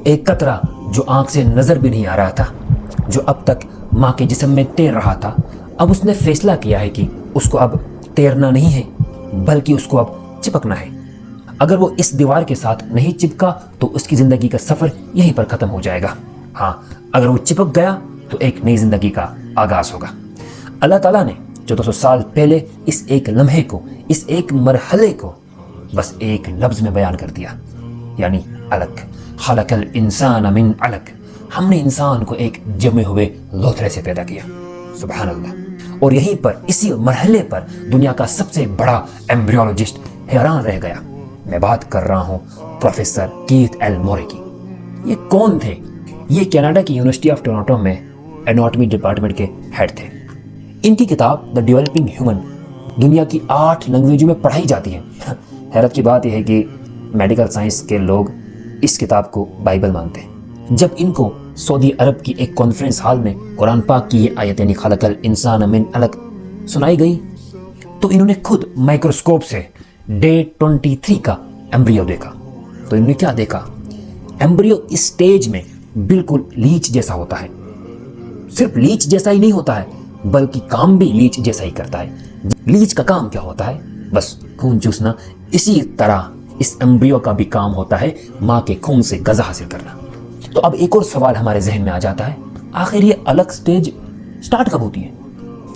ایک قطرہ جو آنکھ سے نظر بھی نہیں آ رہا تھا، جو اب تک ماں کے جسم میں تیر رہا تھا، اب اس نے فیصلہ کیا ہے کہ اس کو اب تیرنا نہیں ہے بلکہ اس کو اب چپکنا ہے۔ اگر وہ اس دیوار کے ساتھ نہیں چپکا تو اس کی زندگی کا سفر یہیں پر ختم ہو جائے گا۔ ہاں، اگر وہ چپک گیا تو ایک نئی زندگی کا آغاز ہوگا۔ اللہ تعالیٰ نے 1400 سال پہلے اس ایک لمحے کو، اس ایک مرحلے کو بس ایک لفظ میں بیان کر دیا، یعنی علق۔ خلق الانسان من علق، ہم نے انسان کو ایک جمے ہوئے لوتھڑے سے پیدا کیا۔ سبحان اللہ۔ اور یہیں پر اسی مرحلے پر دنیا کا سب سے بڑا ایمبریولوجسٹ حیران رہ گیا۔ میں بات کر رہا ہوں پروفیسر کیتھ ایل مورے کی۔ یہ کون تھے؟ یہ کینیڈا کی یونیورسٹی آف ٹورانٹو میں اناٹمی ڈپارٹمنٹ کے ہیڈ تھے۔ ان کی کتاب دا ڈیولپنگ ہیومن دنیا کی 8 لینگویجوں میں پڑھائی جاتی ہے۔ حیرت کی بات یہ ہے کہ میڈیکل سائنس کے لوگ اس کتاب کو بائبل مانتے ہیں۔ جب ان کو سعودی عرب کی ایک کانفرنس ہال میں قرآن پاک کی یہ آیت یعنی خلق الانسان من علق سنائی گئی تو انہوں نے خود مائکروسکوپ سے ڈے 23 کا ایمبریو دیکھا۔ تو انہوں نے کیا دیکھا؟ ایمبریو اس سٹیج میں بالکل لیچ جیسا ہوتا ہے۔ صرف لیچ جیسا ہی نہیں ہوتا ہے بلکہ کام بھی لیچ جیسا ہی کرتا ہے۔ لیچ کا کام کیا ہوتا ہے؟ بس خون چوسنا۔ اسی طرح اس ایمبریو کا بھی کام ہوتا ہے ماں کے خون سے غذا حاصل کرنا۔ تو اب ایک اور سوال ہمارے ذہن میں آ جاتا ہے، آخر یہ الگ سٹیج سٹارٹ کب ہوتی ہے؟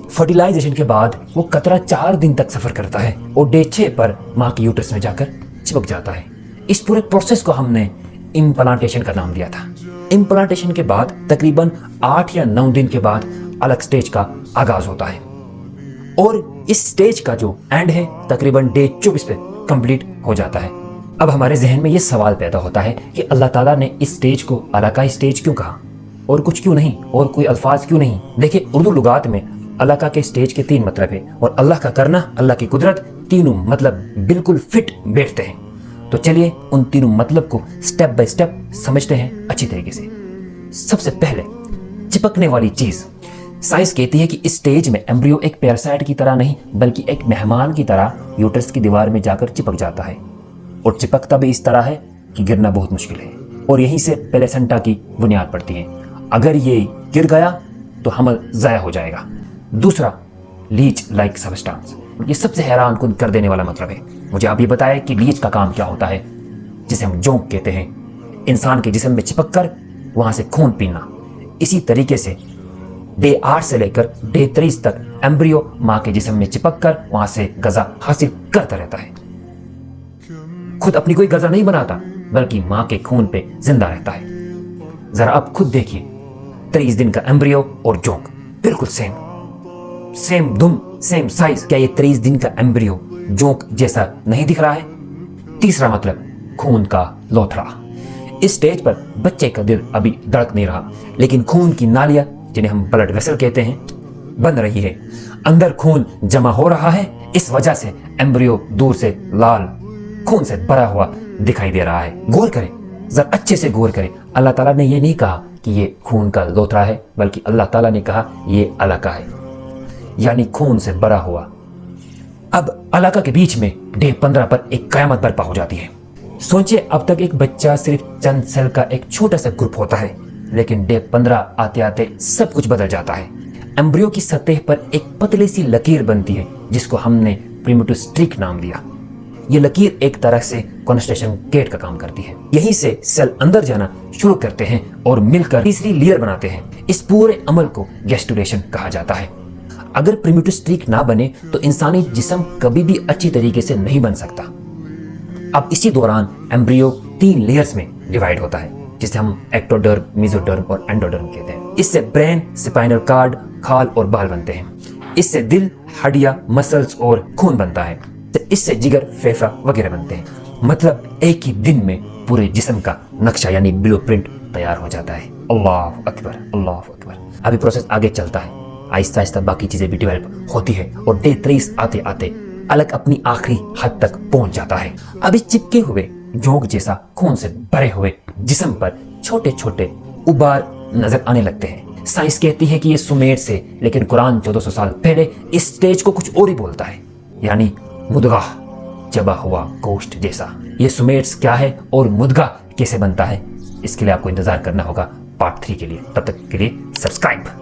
فرٹیلائزیشن کے بعد وہ قطرہ 4 دن تک سفر کرتا ہے اور ڈے 6 پر ماں کی یوٹرس میں جا کر چپک جاتا ہے۔ اس پورے پروسیس کو ہم نے امپلانٹیشن کا نام دیا تھا۔ امپلانٹیشن کے بعد تقریباً 8 یا 9 دن کے بعد الگ سٹیج کا آغاز ہوتا ہے اور اس سٹیج کا جو اینڈ ہے تقریباً ڈے 24 پہ کمپلیٹ ہو جاتا ہے۔ اب ہمارے ذہن میں یہ سوال پیدا ہوتا ہے کہ اللہ تعالیٰ نے اس سٹیج کو علاقائی سٹیج کیوں کہا اور کچھ کیوں نہیں اور کوئی الفاظ کیوں نہیں؟ دیکھیں، اردو لغات میں علاقہ کے سٹیج کے 3 مطلب ہے اور اللہ کا کرنا، اللہ کی قدرت، تینوں مطلب بالکل فٹ بیٹھتے ہیں۔ تو چلیے ان تینوں مطلب کو سٹیپ بائی سٹیپ سمجھتے ہیں اچھی طریقے سے۔ سب سے پہلے چپکنے والی چیز، سائنس کہتی ہے کہ اس سٹیج میں ایمبریو ایک پیراسائٹ کی طرح نہیں بلکہ ایک مہمان کی طرح یوٹرس کی دیوار میں جا کر چپک جاتا ہے، اور چپکتا بھی اس طرح ہے کہ گرنا بہت مشکل ہے، اور یہیں سے پلیسنٹا کی بنیاد پڑتی ہے۔ اگر یہ گر گیا تو حمل ضائع ہو جائے گا۔ دوسرا، لیچ لائک سبسٹانس، یہ سب سے حیران کن کر دینے والا مطلب ہے۔ مجھے آپ یہ بتائیں کہ لیچ کا کام کیا ہوتا ہے، جسے ہم جونک کہتے ہیں، انسان کے جسم میں چپک کر وہاں سے خون پینا۔ اسی طریقے سے ڈے 8 سے لے کر ڈے 23 تک ایمبریو ماں کے جسم میں چپک کر وہاں سے غذا حاصل کرتا رہتا ہے۔ خود اپنی کوئی غذا نہیں بناتا بلکہ ماں کے خون پہ زندہ رہتا ہے۔ ذرا آپ خود دیکھیے، 23 دن کا ایمبریو اور جونک بالکل سیم دم، سیم سائز۔ کیا یہ 23 دن کا ایمبریو جونک جیسا نہیں دکھ رہا ہے؟ تیسرا مطلب، خون کا لوتھڑا۔ اس سٹیج پر بچے کا دل ابھی دھڑک نہیں رہا لیکن خون کی نالیاں جنہیں ہم بلڈ ویسل کہتے ہیں بن رہی ہے، اندر خون جمع ہو رہا ہے۔ اس وجہ سے ایمبریو دور سے لال خون سے بھرا ہوا دکھائی دے رہا ہے۔ غور کریں، ذرا اچھے سے غور کریں، اللہ تعالیٰ نے یہ نہیں کہا کہ یہ خون کا لوتھڑا ہے بلکہ اللہ تعالیٰ نے کہا یہ علاقہ ہے، یعنی خون سے بھرا ہوا۔ اب علاقہ کے بیچ میں ڈے 15 پر ایک قیامت برپا ہو جاتی ہے۔ سوچے، اب تک ایک بچہ صرف چند سیل کا ایک چھوٹا سا گروپ ہوتا ہے لیکن ڈے 15 آتے آتے سب کچھ بدل جاتا ہے۔ ایمبریو کی سطح پر ایک پتلی سی لکیر بنتی ہے جس کو ہم نے پریمیٹو سٹریک نام دیا۔ یہ لکیر ایک طرح سے کنسٹریشن گیٹ کا کام کرتی ہے۔ یہیں سے سیل اندر جانا شروع کرتے ہیں اور مل کر تیسری لیئر بناتے ہیں۔ اس پورے عمل کو گیسٹولیشن کہا جاتا ہے۔ اگر پریمیٹو سٹریک نہ بنے تو انسانی جسم کبھی بھی اچھی طریقے سے نہیں بن سکتا۔ اب اسی دوران ایمبریو 3 لیئرز میں ڈیوائیڈ ہوتا ہے جسے ہم ایکٹوڈرم، میزوڈرم اور اینڈوڈرم کہتے ہیں۔ اس سے برین، سپائنل کارڈ، کھال اور بال بنتے ہیں۔ اس سے دل، ہڈیاں، مسلز اور خون بنتا ہے۔ اس سے جگر، پھیپھڑا وغیرہ بنتے ہیں۔ مطلب ایک ہی دن میں پورے جسم کا نقشہ یعنی بلو پرنٹ تیار ہو جاتا ہے۔ اللہ اکبر، اللہ اکبر۔ ابھی پروسیس آگے چلتا ہے، آہستہ آہستہ باقی چیزیں بھی ڈیولپ ہوتی ہے اور ڈے 23 آتے آتے الگ اپنی آخری حد تک پہنچ جاتا ہے۔ ابھی چپکے ہوئے جونک جیسا خون سے بھرے ہوئے جسم پر چھوٹے چھوٹے ابار نظر آنے لگتے ہیں۔ سائنس کہتی ہے کہ یہ سومیٹ سے، لیکن قرآن 1400 سال پہلے اس سٹیج کو کچھ اور ہی بولتا ہے، یعنی مدغہ، چبا ہوا گوشت جیسا۔ یہ سومیٹس کیا ہے اور مدغہ کیسے بنتا ہے، اس کے لیے آپ کو انتظار کرنا ہوگا پارٹ 3 کے لیے. تب تک کے لیے سبسکرائب.